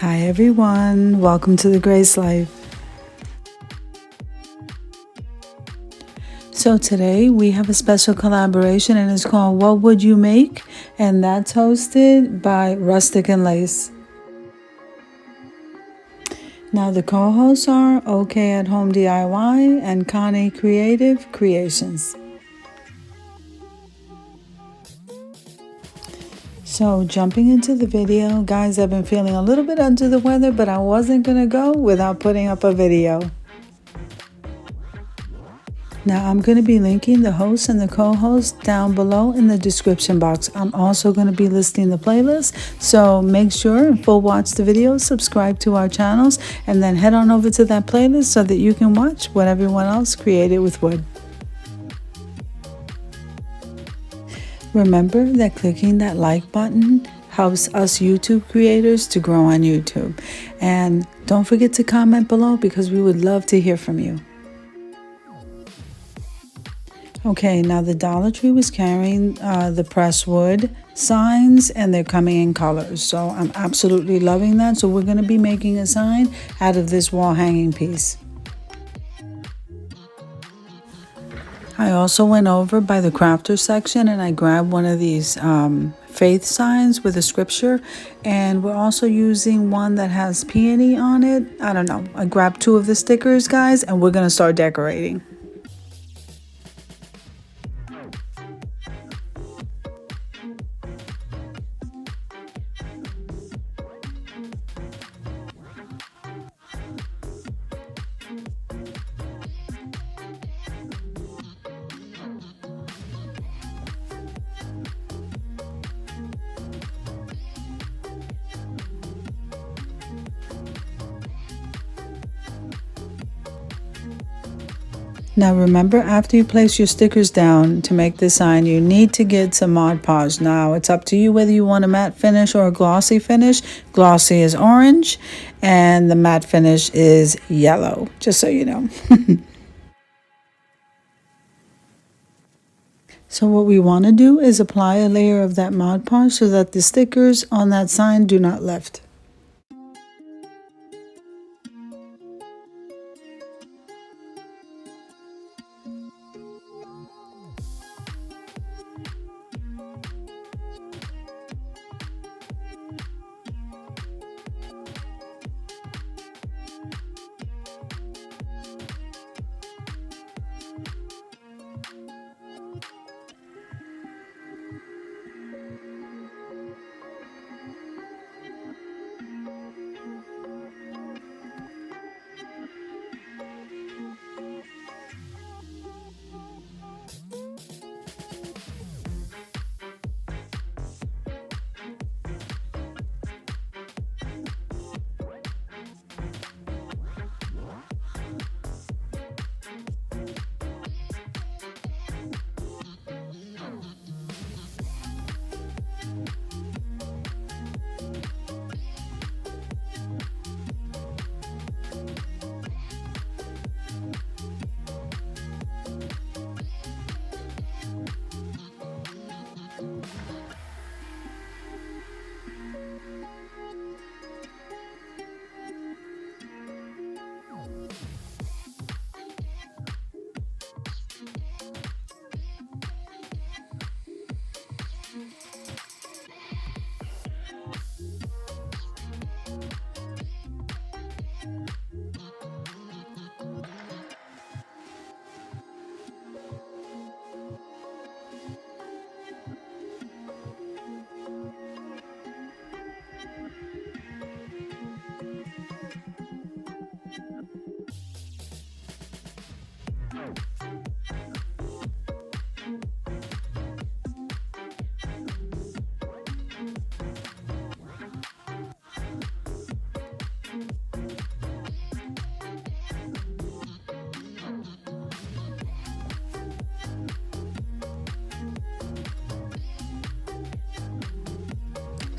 Hi everyone, welcome to the Grace Life. So today we have a special collaboration and it's called What Would You Make? And that's hosted by Rustic and Lace. Now the co-hosts are OK at Home DIY and Connie Creative Creations. So jumping into the video, guys, I've been feeling a little bit under the weather, but I wasn't going to go without putting up a video. Now I'm going to be linking the host and the co-host down below in the description box. I'm also going to be listing the playlist, so make sure and full watch the video, subscribe to our channels, and then head on over to that playlist so that you can watch what everyone else created with wood. Remember that clicking that like button helps us YouTube creators to grow on YouTube. And don't forget to comment below because we would love to hear from you. Okay, now the Dollar Tree was carrying the pressed wood signs and they're coming in colors. So I'm absolutely loving that. So we're going to be making a sign out of this wall hanging piece. I also went over by the crafter section and I grabbed one of these faith signs with a scripture, and we're also using one that has peony on it. I don't know. I grabbed 2 of the stickers, guys, and we're going to start decorating. Now remember, after you place your stickers down to make the sign, you need to get some Mod Podge. Now it's up to you whether you want a matte finish or a glossy finish. Glossy is orange and the matte finish is yellow, just so you know. So what we want to do is apply a layer of that Mod Podge so that the stickers on that sign do not lift.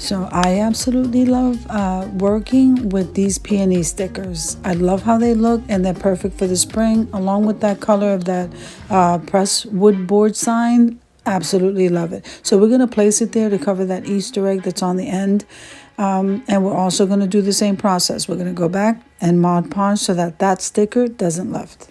So I absolutely love working with these peony stickers. I love how they look and they're perfect for the spring, along with that color of that pressed wood board sign. Absolutely love it. So we're going to place it there to cover that Easter egg that's on the end. And we're also going to do the same process. We're going to go back and Mod Podge so that that sticker doesn't lift.